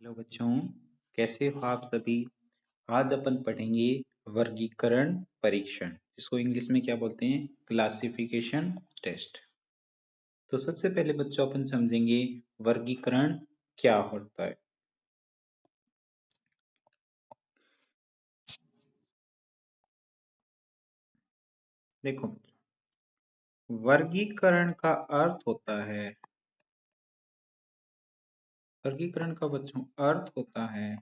Hello बच्चों, कैसे हो आप सभी। आज अपन पढ़ेंगे वर्गीकरण परीक्षण, जिसको इंग्लिश में क्या बोलते हैं, क्लासिफिकेशन टेस्ट। तो सबसे पहले बच्चों अपन समझेंगे वर्गीकरण क्या होता है। देखो, वर्गीकरण का अर्थ होता है, वर्गीकरण का बच्चों अर्थ होता है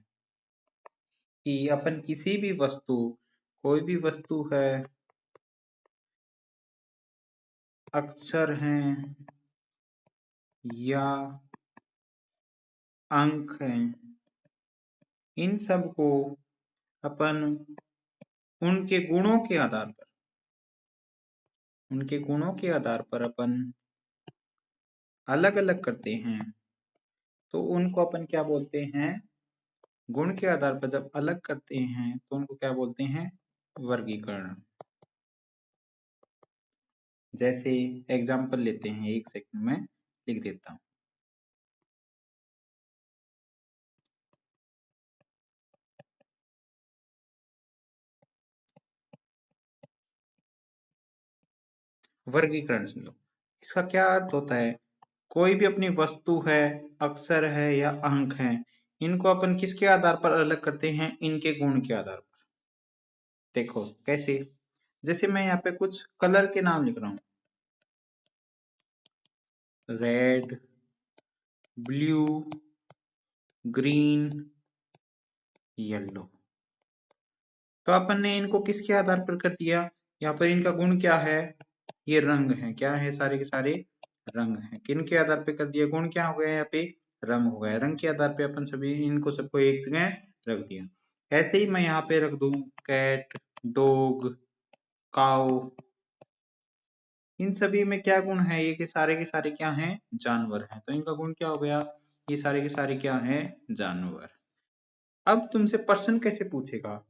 कि अपन किसी भी वस्तु, कोई भी वस्तु है, अक्षर हैं या अंक हैं, इन सब को अपन उनके गुणों के आधार पर, उनके गुणों के आधार पर अपन अलग अलग करते हैं। तो उनको अपन क्या बोलते हैं, गुण के आधार पर जब अलग करते हैं तो उनको क्या बोलते हैं, वर्गीकरण। जैसे एग्जाम्पल लेते हैं, एक सेकंड में लिख देता हूं। वर्गीकरण सुन लो, इसका क्या अर्थ होता है, कोई भी अपनी वस्तु है, अक्षर है या अंक है, इनको अपन किसके आधार पर अलग करते हैं, इनके गुण के आधार पर। देखो कैसे, जैसे मैं यहाँ पे कुछ कलर के नाम लिख रहा हूँ, रेड, ब्लू, ग्रीन, येलो। तो अपन ने इनको किसके आधार पर कर दिया, यहाँ पर इनका गुण क्या है, ये रंग है, क्या है, सारे के सारे रंग हैं। किन के आधार पे कर दिया, गुण क्या हो गया यहाँ पे, रंग हो गया। रंग के आधार पे अपन सभी इनको सबको एक जगह रख दिया। ऐसे ही मैं यहाँ पे रख दूं कैट, डॉग, काउ, इन सभी में क्या गुण है, ये के सारे क्या हैं, जानवर हैं। तो इनका गुण क्या हो गया, ये सारे के सारे क्या हैं, जानवर। अब तुमसे पर्सन कैसे पूछेगा,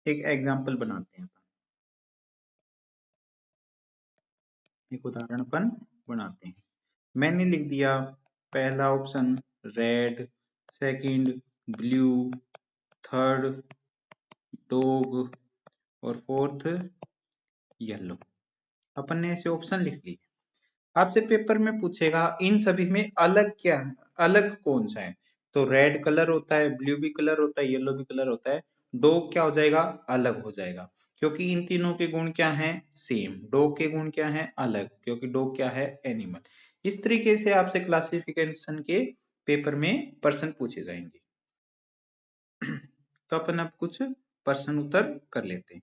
एक एग्जाम्पल बनाते हैं, एक उदाहरण अपन बनाते हैं। मैंने लिख दिया पहला option red, second blue, third dog और फोर्थ येलो। अपन ने ऐसे ऑप्शन लिख लिए। आपसे पेपर में पूछेगा इन सभी में अलग क्या है, अलग कौन सा है। तो रेड कलर होता है, ब्लू भी कलर होता है, येलो भी कलर होता है। डॉग क्या हो जाएगा, अलग हो जाएगा, क्योंकि इन तीनों के गुण क्या हैं, सेम। डॉग के गुण क्या हैं, अलग, क्योंकि डॉग क्या है, एनिमल। इस तरीके से आपसे क्लासिफिकेशन के पेपर में प्रश्न पूछे जाएंगे। तो अपन अब कुछ प्रश्न उत्तर कर लेते हैं,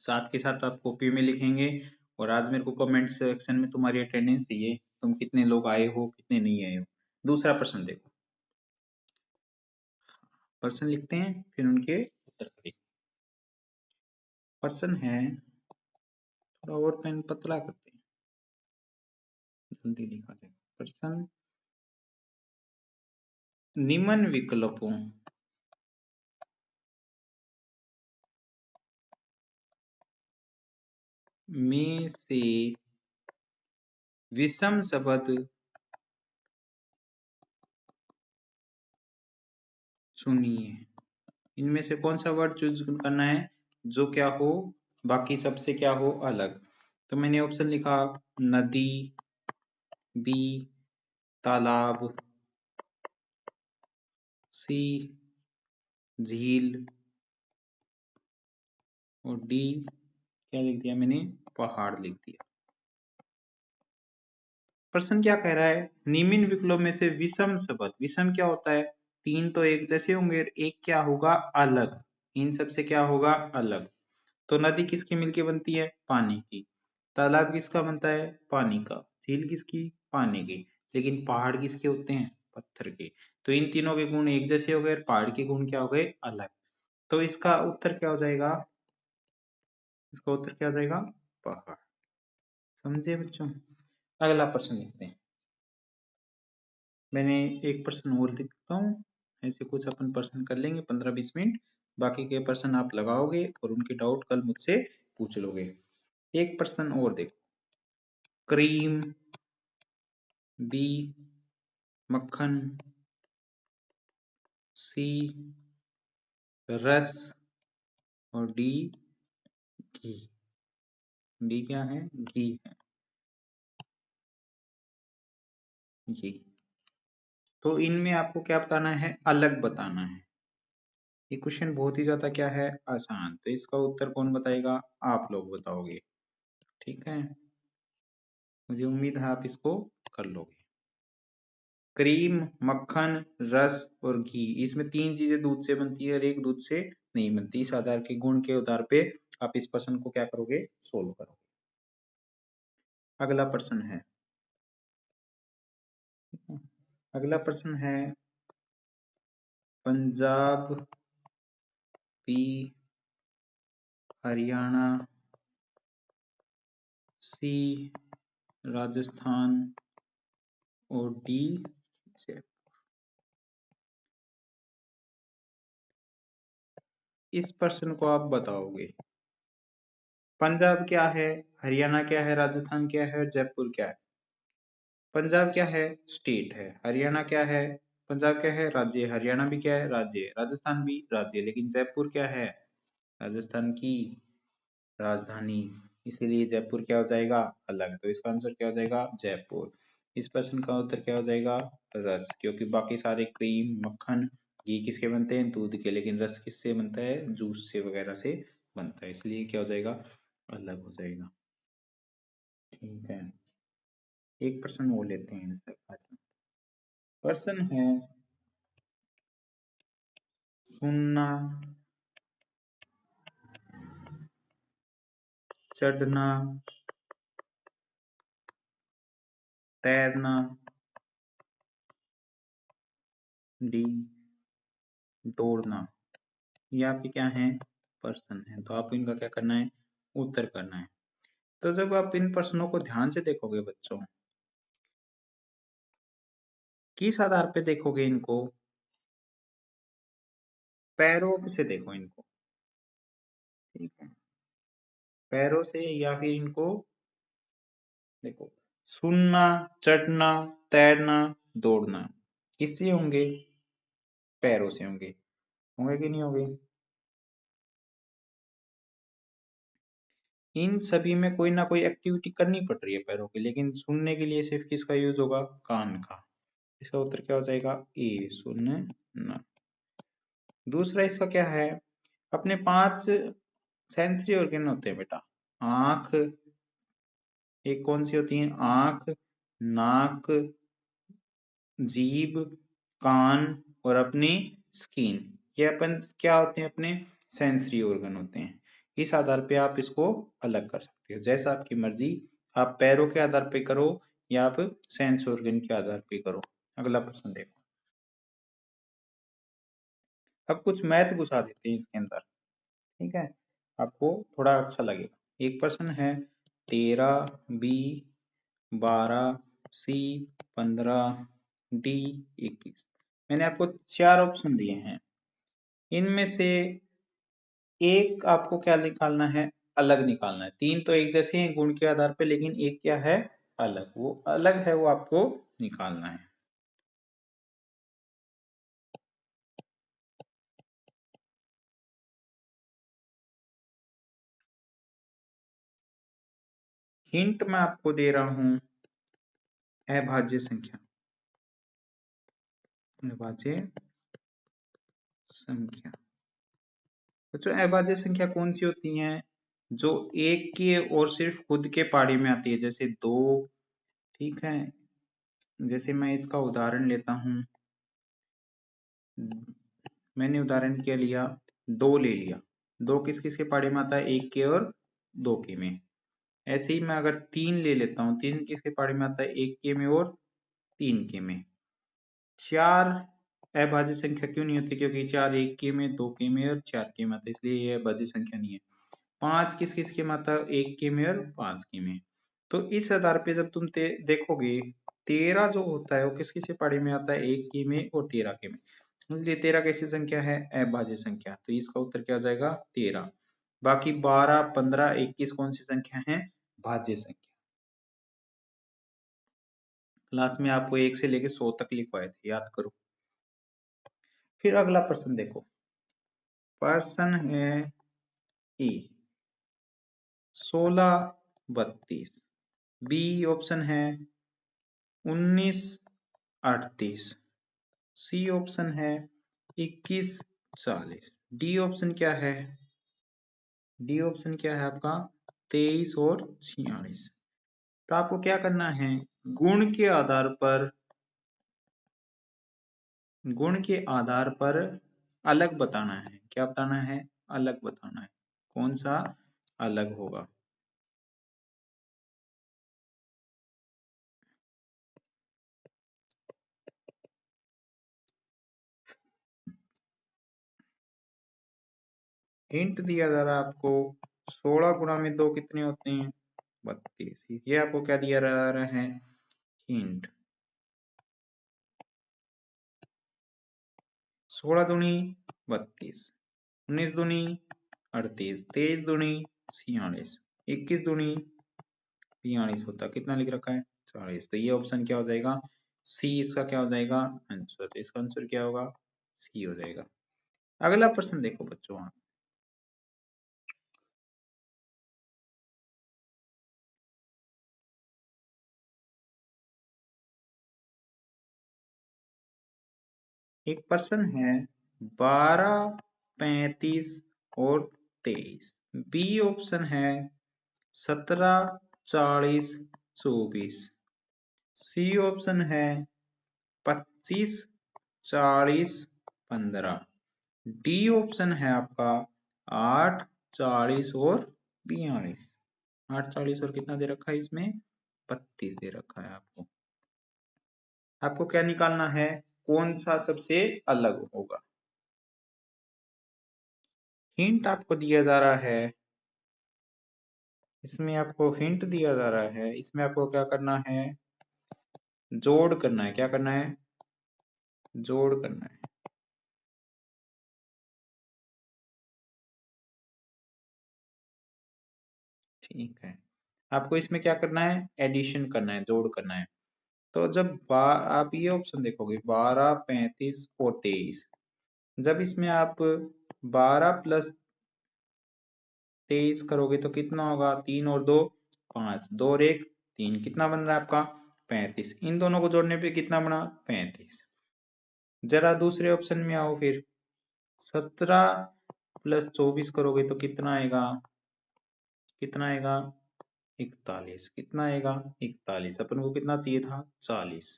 साथ के साथ आप कॉपी में लिखेंगे। और आज मेरे को कमेंट सेक्शन में तुम्हारी अटेंडेंस चाहिए, तुम कितने लोग आए हो, कितने नहीं आए हो। दूसरा प्रश्न देखो, प्रश्न लिखते हैं फिर उनके उत्तर करेंगे। प्रश्न है, थोड़ा और पेन पतला करते हैं, जल्दी लिखा जाए। प्रश्न, निम्न विकल्पों में से विषम शब्द सुनिए। इनमें से कौन सा वर्ड चूज करना है, जो क्या हो, बाकी सबसे क्या हो, अलग। तो मैंने ऑप्शन लिखा नदी, बी तालाब, सी झील और डी क्या लिख दिया मैंने, पहाड़ लिख दिया। प्रश्न क्या कह रहा है, निम्न विकल्पों में से विषम शब्द, विषम क्या होता है, तीन तो एक जैसे होंगे, एक क्या होगा, अलग, इन सब से क्या होगा, अलग। तो नदी किसकी मिलके बनती है, पानी की। तालाब किसका बनता है, पानी का। झील किसकी, पानी की। लेकिन पहाड़ किसके होते हैं, पत्थर के। तो इन तीनों के गुण एक जैसे हो गए, पहाड़ के गुण क्या हो गए, अलग। तो इसका उत्तर क्या हो जाएगा, इसका उत्तर क्या हो जाएगा, पहाड़। समझे बच्चों। अगला प्रश्न लिखते हैं। मैंने एक प्रश्न और लिखता हूँ, ऐसे कुछ अपन प्रश्न कर लेंगे 15-20 मिनट। बाकी के प्रश्न आप लगाओगे और उनके डाउट कल मुझसे पूछ लोगे। एक प्रश्न और देखो, क्रीम, बी मक्खन, सी रस और डी घी। डी क्या है? घी है। घी। तो इनमें आपको क्या बताना है? अलग बताना है। ये क्वेश्चन बहुत ही ज्यादा क्या है? आसान। तो इसका उत्तर कौन बताएगा? आप लोग बताओगे। ठीक है, मुझे उम्मीद है आप इसको कर लोगे। क्रीम, मक्खन, रस और घी, इसमें तीन चीजें दूध से बनती है और एक दूध से नहीं बनती। इस आधार के गुण के आधार पे आप इस प्रश्न को क्या करोगे? सोल्व करोगे। अगला प्रश्न है, अगला प्रश्न है पंजाब पी हरियाणा सी राजस्थान और डी जयपुर। इस प्रश्न को आप बताओगे। पंजाब क्या है, हरियाणा क्या है, राजस्थान क्या है और जयपुर क्या है? पंजाब क्या है? स्टेट है। हरियाणा क्या है? पंजाब क्या है? राज्य। हरियाणा भी क्या है? राज्य। राजस्थान भी राज्य। लेकिन जयपुर क्या है? राजस्थान की राजधानी। इसीलिए जयपुर क्या हो जाएगा? अलग। तो इसका आंसर क्या हो जाएगा? जयपुर। इस प्रश्न का उत्तर क्या हो जाएगा? रस। क्योंकि बाकी सारे क्रीम, मक्खन, घी किसके बनते हैं? दूध के। लेकिन रस किससे बनता है? जूस से वगैरह से बनता है। इसलिए क्या हो जाएगा? अलग हो जाएगा। ठीक है, एक प्रश्न वो लेते हैं इनसे। प्रश्न है सुनना, चढ़ना, तैरना, डी दौड़ना। ये आपके क्या है? प्रश्न है। तो आपको इनका क्या करना है? उत्तर करना है। तो जब आप इन प्रश्नों को ध्यान से देखोगे बच्चों, किस आधार पे देखोगे इनको? पैरों से देखो इनको। ठीक है, पैरों से या फिर इनको देखो। सुनना, चढ़ना, तैरना, दौड़ना किससे होंगे? पैरों से होंगे। होंगे कि नहीं होंगे? इन सभी में कोई ना कोई एक्टिविटी करनी पड़ रही है पैरों की, लेकिन सुनने के लिए सिर्फ किसका यूज होगा? कान का। इसका उत्तर क्या हो जाएगा? ए सुनना। दूसरा इसका क्या है? अपने 5 सेंसरी ऑर्गन होते हैं बेटा। आंख, एक कौन सी होती है? आंख, नाक, जीभ, कान और अपनी स्किन। ये अपन क्या होते हैं? अपने सेंसरी ऑर्गन होते हैं। इस आधार पे आप इसको अलग कर सकते हो, जैसा आपकी मर्जी। आप पैरों के आधार पे करो या आप सेंस ऑर्गन के आधार पे करो। अगला प्रश्न देखो। अब कुछ मैथ घुसा देते हैं इसके अंदर। ठीक है, आपको थोड़ा अच्छा लगेगा। एक प्रश्न है 13 बी 12 सी 15 डी 21। मैंने आपको 4 ऑप्शन दिए हैं। इनमें से एक आपको क्या निकालना है? अलग निकालना है। 3 तो एक जैसे हैं गुण के आधार पे, लेकिन एक क्या है? अलग। वो अलग है, वो आपको निकालना है। हिंट मैं आपको दे रहा हूं, अभाज्य संख्या। अभाज्य संख्या बच्चों, अभाज्य संख्या कौन सी होती है? जो एक की और सिर्फ खुद के पारी में आती है, जैसे 2। ठीक है, जैसे मैं इसका उदाहरण लेता हूं। मैंने उदाहरण क्या लिया? 2 ले लिया। 2 किस किस के पारी में आता है? 1 के और 2 के में। ऐसे ही मैं अगर 3 ले लेता हूँ, 3 किसके पारी में आता है? 1 के में और 3 के में। 4 अभाज्य संख्या क्यों नहीं होती? क्योंकि 4 1 के में, 2 के में और 4 के में आता है, इसलिए ये अभाज्य संख्या नहीं है। 5 किस किस के में आता है? 1 के में और 5 के में। तो इस आधार पे जब तुम देखोगे, 13 जो होता है वो किस किस के पारी में आता है? 1 के में और 13 के में। इसलिए 13 कैसी संख्या है? अभाज्य संख्या। तो इसका उत्तर क्या हो जाएगा? 13। बाकी 12 15 21 कौन सी संख्या है? भाज्य संख्या। क्लास में आपको 1 से लेके 100 तक लिखवाए थे, याद करो। फिर अगला प्रश्न देखो, प्रश्न है ए 16 32, बी ऑप्शन है 19 38, सी ऑप्शन है 21 40, डी ऑप्शन क्या है? डी ऑप्शन क्या है आपका 23 और 46। तो आपको क्या करना है, गुण के आधार पर, गुण के आधार पर अलग बताना है। क्या बताना है? अलग बताना है। कौन सा अलग होगा? हिंट दिया जा रहा है आपको, 16 गुणा में 2 कितने होते हैं? 32। ये आपको क्या दिया जा रहा है? हिंट। 16 दूनी 32, 19 दूनी 38, 23 दूनी 46, 21 दूनी 42 होता, कितना लिख रखा है? 40। तो ये ऑप्शन क्या हो जाएगा? सी इसका क्या हो जाएगा आंसर? तो इसका आंसर क्या होगा? सी हो जाएगा। अगला प्रश्न देखो बच्चों, आप एक प्रश्न है 12 35 और 23, बी ऑप्शन है 17 40 24, सी ऑप्शन है 25 40 15, डी ऑप्शन है आपका 8 40 और 42। 8 40 और कितना दे रखा है इसमें? 32 दे रखा है आपको। आपको क्या निकालना है, कौन सा सबसे अलग होगा? हिंट आपको दिया जा रहा है, इसमें आपको हिंट दिया जा रहा है, इसमें आपको क्या करना है? जोड़ करना है। क्या करना है? जोड़ करना है। ठीक है, आपको इसमें क्या करना है? एडिशन करना है, जोड़ करना है। तो जब आप ये ऑप्शन देखोगे 12 35 और 23, जब इसमें आप 12 प्लस 23 करोगे तो कितना होगा? 3 और 2 5, 2 और 1 3, कितना बन रहा है आपका? 35। इन दोनों को जोड़ने पे कितना बना? 35। जरा दूसरे ऑप्शन में आओ फिर, 17 प्लस 24 करोगे तो कितना आएगा? कितना आएगा? 41। कितना आएगा? 41। अपन को कितना चाहिए था? 40।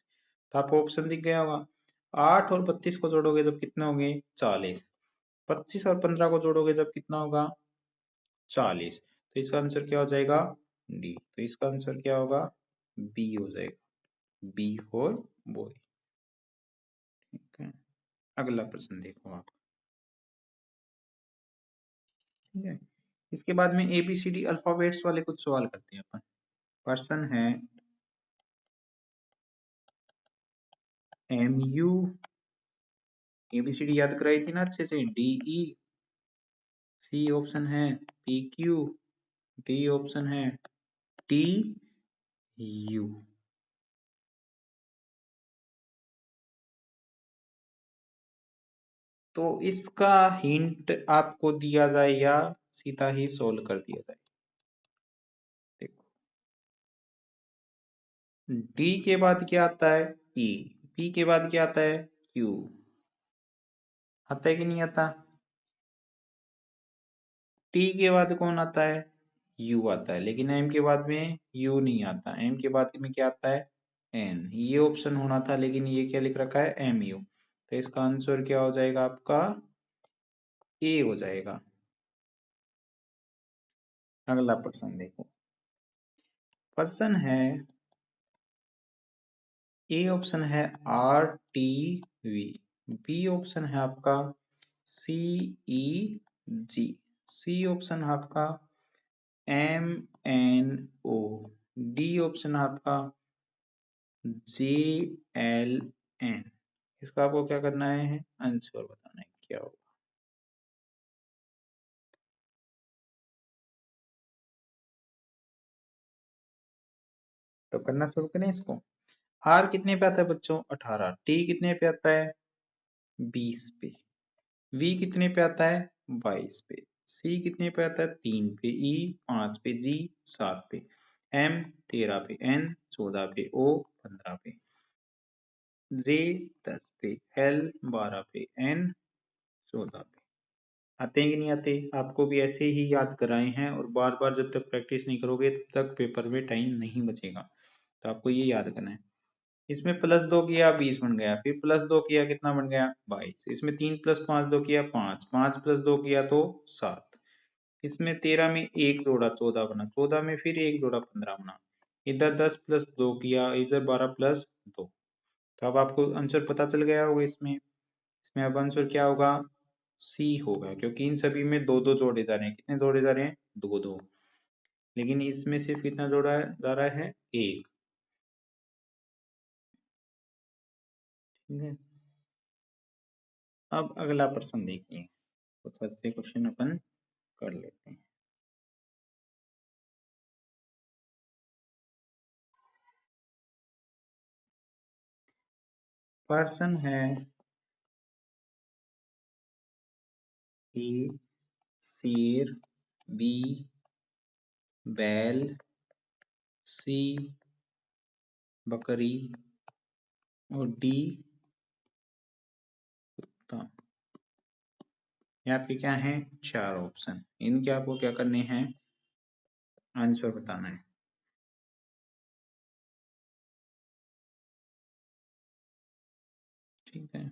तो आपको ऑप्शन दिख गया होगा। 8 और 32 को जोड़ोगे जब कितने होंगे? 40। 25 और 15 को जोड़ोगे जब कितना होगा? 40। तो इसका आंसर क्या हो जाएगा? डी। तो इसका आंसर क्या होगा? बी हो जाएगा। B for boy. ठीक है, अगला प्रश्न देखो आप। ठीक है, इसके बाद में ABCD अल्फाबेट्स वाले कुछ सवाल करते हैं अपन। प्रश्न है MU, ABCD याद कराई थी ना अच्छे से, DE, सी ऑप्शन है PQ, डी ऑप्शन है TU। तो इसका हिंट आपको दिया जाए या सीधा ही सोल्व कर दिया जाए? देखो, डी के बाद क्या आता है? ई। पी के बाद क्या आता है? क्यू। आता है कि नहीं आता? टी के बाद कौन आता है? यू आता है। लेकिन एम के बाद में यू नहीं आता, एम के बाद में क्या आता है? एन। ये ऑप्शन होना था, लेकिन ये क्या लिख रखा है? MU। तो इसका आंसर क्या हो जाएगा आपका? ए हो जाएगा। अगला प्रश्न देखो, प्रश्न है ए ऑप्शन है RTV, बी ऑप्शन है आपका CEG, सी ऑप्शन है आपका MNO, डी ऑप्शन है आपका JLN। इसका आपको क्या करना है? आंसर बताना है क्या होगा। तो करना शुरू करें इसको। आर कितने पे आता है बच्चों? 18। टी कितने पे आता है? 20 पे। V कितने पे आता है? 22 पे। C कितने पे आता है? 3 पे। E 5 पे। G 7 पे। M 13 पे। N 14 पे। O 15 पे। J 10 पे। L 12 पे। N 14 पे। आते हैं कि नहीं आते? आपको भी ऐसे ही याद कराए हैं और बार बार जब तक प्रैक्टिस नहीं करोगे तब तक पेपर में टाइम नहीं बचेगा। तो आपको ये याद करना है। इसमें +2 किया 20 बन गया, फिर +2 किया कितना बन गया? 22। इसमें 3 + 5 2 किया 5, 5 + 2 किया तो 7। इसमें 13 में 1 जोड़ा 14 बना, 14 में फिर 1 जोड़ा 15 बना। इधर 10 + 2 किया, इधर 12 + 2। तो अब आपको आंसर पता चल गया होगा। इसमें इसमें अब आंसर क्या होगा? सी होगा, क्योंकि इन सभी में 2-2 जोड़े जा रहे हैं। कितने जोड़े जा रहे हैं? 2-2। लेकिन इसमें सिर्फ कितना जोड़ा जा रहा है? 1। ठीक है। अब अगला प्रश्न देखिए, कुछ अच्छे क्वेश्चन अपन कर लेते हैं। पर्सन है ए शेर, बी बैल, सी बकरी और डी कुत्ता। यहाँ पे क्या है? 4 ऑप्शन। इनके आपको क्या करने हैं? आंसर बताना है। ठीक है,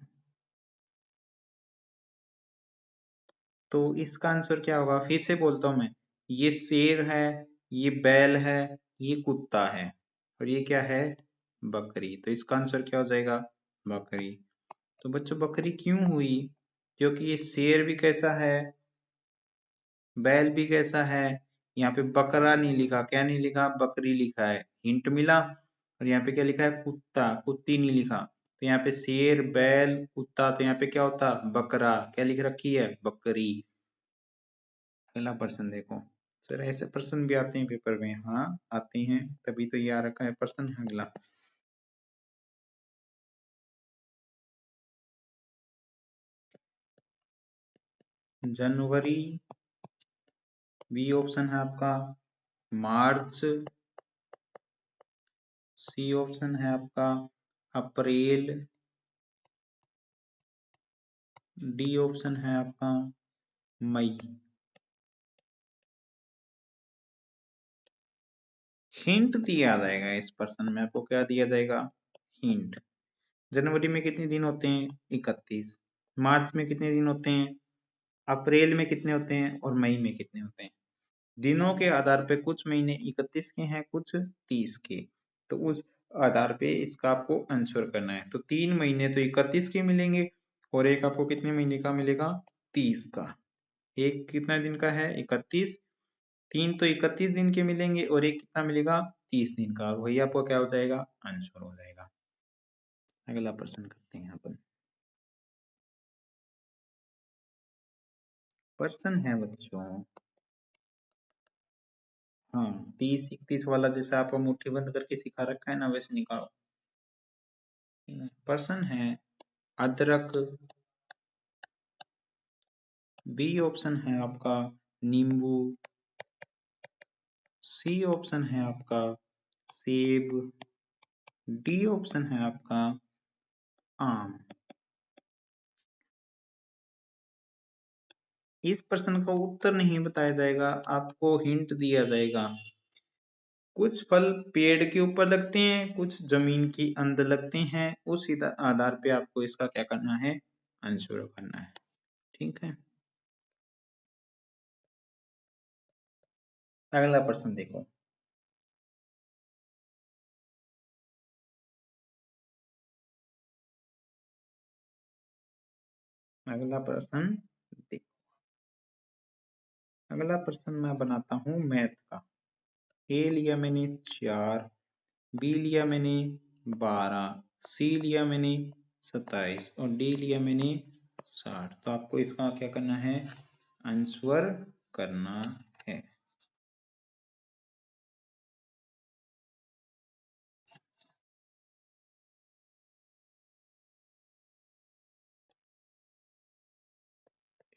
तो इसका आंसर क्या होगा? फिर से बोलता हूं मैं। ये शेर है, ये बैल है, ये कुत्ता है और ये क्या है? बकरी। तो इसका आंसर क्या हो जाएगा? बकरी। तो बच्चों बकरी क्यों हुई? क्योंकि ये शेर भी कैसा है, बैल भी कैसा है। यहाँ पे बकरा नहीं लिखा, क्या नहीं लिखा? बकरी लिखा है। हिंट मिला। और यहाँ पे क्या लिखा है? कुत्ता, कुत्ती नहीं लिखा। तो यहाँ पे शेर बैल कुत्ता, तो यहाँ पे क्या होता? बकरा। क्या लिख रखी है? बकरी। अगला प्रश्न देखो। सर ऐसे प्रश्न भी आते हैं पेपर में? हाँ आते हैं, तभी तो ये आ रखा है प्रश्न। अगला, जनवरी बी ऑप्शन है आपका। मार्च सी ऑप्शन है आपका। अप्रैल डी ऑप्शन है आपका। मई। हिंट दिया जाएगा इस प्रश्न में। आपको क्या दिया जाएगा? हिंट। जनवरी में कितने दिन होते हैं? 31। मार्च में कितने दिन होते हैं? अप्रैल में कितने होते हैं? और मई में कितने होते हैं? दिनों के आधार पे कुछ महीने 31 के हैं, कुछ 30 के। तो उस आधार पे इसका आपको आंसर करना है। तो 3 महीने तो 31 के मिलेंगे और एक आपको कितने महीने का मिलेगा? 30 का। एक कितना दिन का है? 31। 3 तो 31 दिन के मिलेंगे और एक कितना मिलेगा? 30 दिन का। वही आपको क्या हो जाएगा? आंसर हो जाएगा। अगला प्रश्न करते हैं अपन। प्रश्न है बच्चों, हाँ 30-31 वाला जैसा आपको मुट्ठी बंद करके सिखा रखा है ना, वैसे निकालो। प्रश्न है, अदरक बी ऑप्शन है आपका। नींबू सी ऑप्शन है आपका। सेब डी ऑप्शन है आपका। आम। इस प्रश्न का उत्तर नहीं बताया जाएगा, आपको हिंट दिया जाएगा। कुछ फल पेड़ के ऊपर लगते हैं, कुछ जमीन के अंदर लगते हैं। उस आधार पे आपको इसका क्या करना है? आंसर करना है। ठीक है। अगला प्रश्न देखो। अगला प्रश्न देखो। अगला प्रश्न मैं बनाता हूँ मैथ का। ए लिया मैंने 4, बी लिया मैंने 12, सी लिया मैंने 27 और डी लिया मैंने 60। तो आपको इसका क्या करना है? आंसर करना है।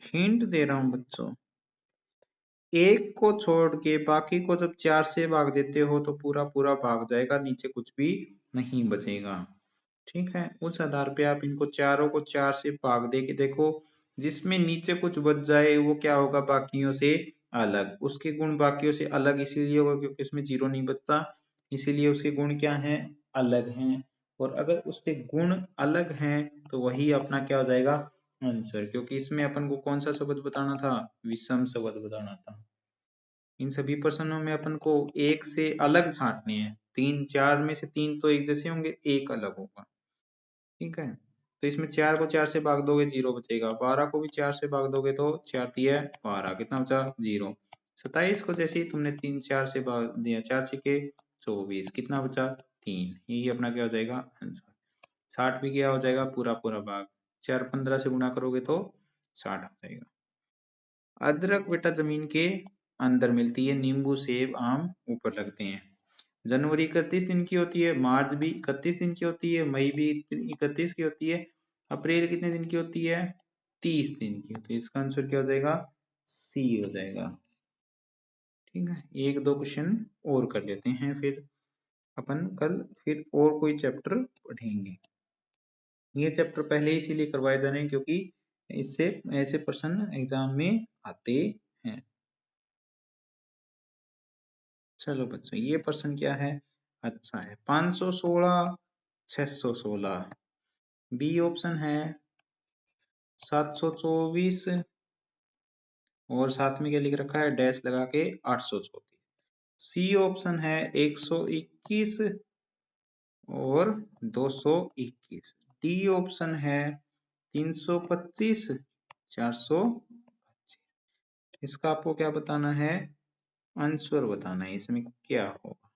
हिंट दे रहा हूं बच्चों, एक को छोड़ के बाकी को जब 4 से भाग देते हो तो पूरा पूरा भाग जाएगा, नीचे कुछ भी नहीं बचेगा। ठीक है, उस आधार पे आप इनको चारों को 4 से भाग दे के देखो, जिसमें नीचे कुछ बच जाए वो क्या होगा, बाकियों से अलग। उसके गुण बाकियों से अलग इसीलिए होगा क्योंकि उसमें 0 नहीं बचता, इसीलिए उसके गुण क्या हैं, अलग हैं। और अगर उसके गुण अलग हैं तो वही अपना क्या हो जाएगा, आंसर। क्योंकि इसमें अपन को कौन सा शब्द बताना था, विषम शब्द बताना था। इन सभी प्रश्नों में अपन को एक से अलग छांटने हैं, 3 4 में से 3 तो एक जैसे होंगे, एक अलग होगा। ठीक है, तो इसमें 4 को 4 से भाग दोगे 0 बचेगा, 12 को भी 4 से भाग दोगे तो 4 तिया 12, कितना बचा 0। 27 को जैसे ही तुमने 3 4 से भाग दिया, 4 छके 24, कितना बचा 3, यही अपना क्या हो जाएगा आंसर। 60 भी क्या हो जाएगा, पूरा पूरा भाग, 4 15 से गुणा करोगे तो 60 हो जाएगा। अदरक बेटा जमीन के अंदर मिलती है, नींबू सेब आम ऊपर लगते हैं। जनवरी 31 दिन की होती है, मार्च भी 31 दिन की होती है, मई भी 31 की होती है, अप्रैल कितने दिन की होती है, 30 दिन की होती है। इसका आंसर क्या हो जाएगा, सी हो जाएगा। ठीक है, एक दो क्वेश्चन और कर लेते हैं, फिर अपन कल फिर और कोई चैप्टर पढ़ेंगे। ये चैप्टर पहले इसीलिए करवाए जा रहे हैं क्योंकि इससे ऐसे प्रश्न एग्जाम में आते हैं। चलो बच्चों, ये प्रश्न क्या है, अच्छा है, 516 616, बी ऑप्शन है 724, और साथ में क्या लिख रखा है, डैश लगा के 834। सी ऑप्शन है 121 और 221। डी ऑप्शन है 325 425। इसका आपको क्या बताना है, आंसर बताना है, इसमें क्या होगा।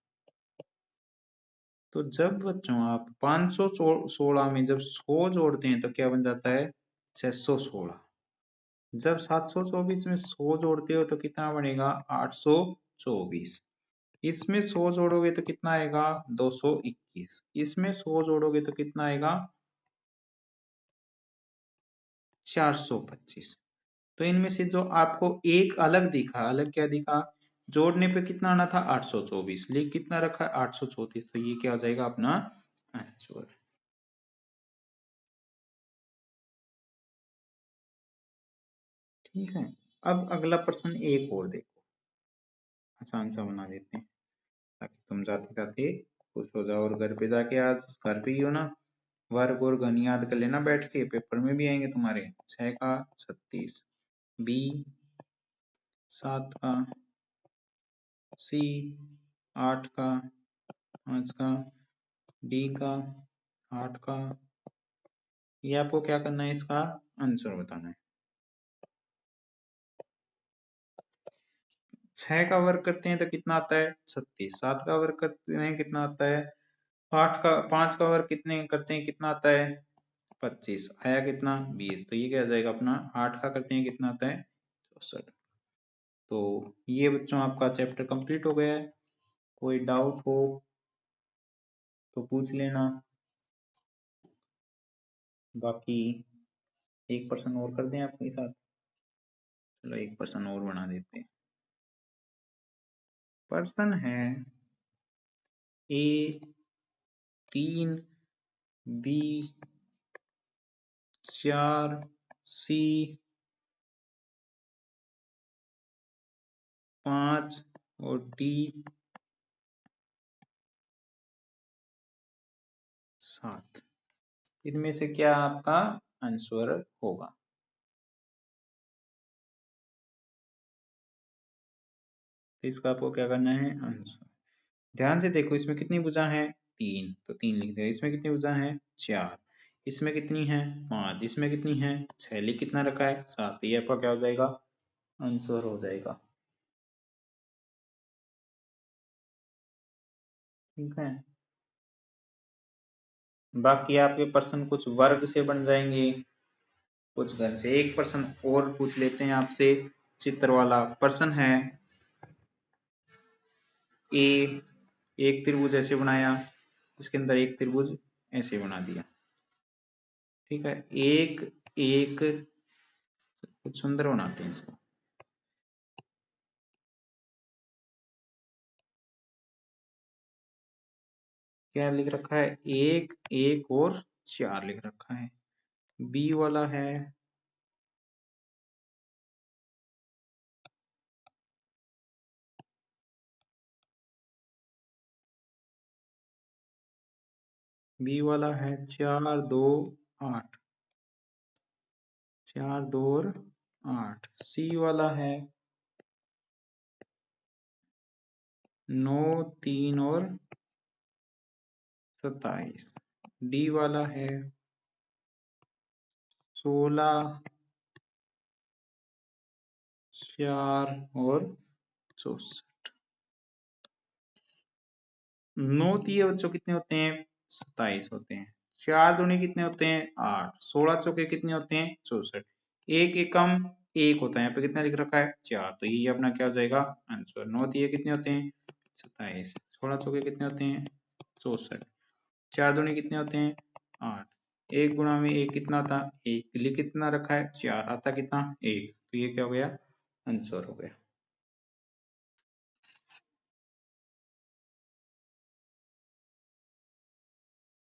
तो जब बच्चों आप 516 में जब 100 जोड़ते हैं तो क्या बन जाता है, 616। जब 724 में 100 जोड़ते हो तो कितना बनेगा, 824। इसमें 100 जोड़ोगे तो कितना आएगा, 221। इसमें 100 जोड़ोगे तो कितना आएगा, 425। तो इनमें से जो आपको एक अलग दिखा, अलग क्या दिखा, जोड़ने पे कितना आना था 824, लेकिन कितना रखा है 834, तो ये क्या हो जाएगा अपना आंसर। ठीक है, अब अगला प्रश्न एक और देखो, आसान सा बना देते हैं ताकि तुम जाते जाते खुश हो जाओ, और घर पे जाके, आज घर पे ही हो ना, वर्ग और घन याद कर लेना बैठ के, पेपर में भी आएंगे तुम्हारे। 6 का 36, बी 7 का, सी 8 का, 5 का, डी का 8 का। ये आपको क्या करना है, इसका आंसर बताना है। 6 का वर्ग करते हैं तो कितना आता है 36, 7 का वर्ग करते हैं कितना आता है 8 का, 5 का वर्ग कितने करते हैं कितना आता है 25, आया कितना 20, तो ये क्या आ जाएगा अपना, 8 का करते हैं कितना आता है 64। तो ये बच्चों आपका चैप्टर कंप्लीट हो गया है। कोई डाउट हो तो पूछ लेना, बाकी एक पर्सन और कर दें आपके साथ। चलो एक पर्सन और बना देते हैं। पर्सन है ए 3, बी 4, सी 5 और डी 7। इनमें से क्या आपका आंसर होगा, तो इसका आपको क्या करना है आंसर। ध्यान से देखो, इसमें कितनी भुजा है 3, तो 3 लिख देगा। इसमें कितनी भुजा है 4, इसमें कितनी है 5, इसमें कितनी है 6, लिख कितना रखा है 7, ये आपका क्या हो जाएगा आंसर हो जाएगा। ठीक है, बाकी आपके प्रश्न कुछ वर्ग से बन जाएंगे, कुछ घर से। एक प्रश्न और पूछ लेते हैं आपसे, चित्र वाला प्रश्न है। ए एक त्रिभुज ऐसे बनाया, इसके अंदर एक त्रिभुज ऐसे बना दिया। ठीक है, एक एक कुछ सुंदर बनाते हैं इसको। क्या लिख रखा है? 1 1 और 4 लिख रखा है। बी वाला है बी वाला है 4 2 8, 4 2 और 8। सी वाला है 9 3 और 27। डी वाला है 16 4 और 64। 9 तिये बच्चों कितने होते हैं? 27 होते हैं। 4 दूनी कितने होते हैं? 8। 16 चौके कितने होते हैं? 64। एक एकम 1 होता है, यहाँ पे कितना लिख रखा है? 4। तो ये अपना क्या हो जाएगा? आंसर। 9 तिये कितने होते हैं? 27। 16 चौके कितने होते हैं? 64। 4 दूनी कितने होते हैं? 8। 1 गुणा में 1 कितना था? 1। लिए कितना रखा है? 4। आता कितना? 1। तो ये क्या हो गया? आंसर हो गया।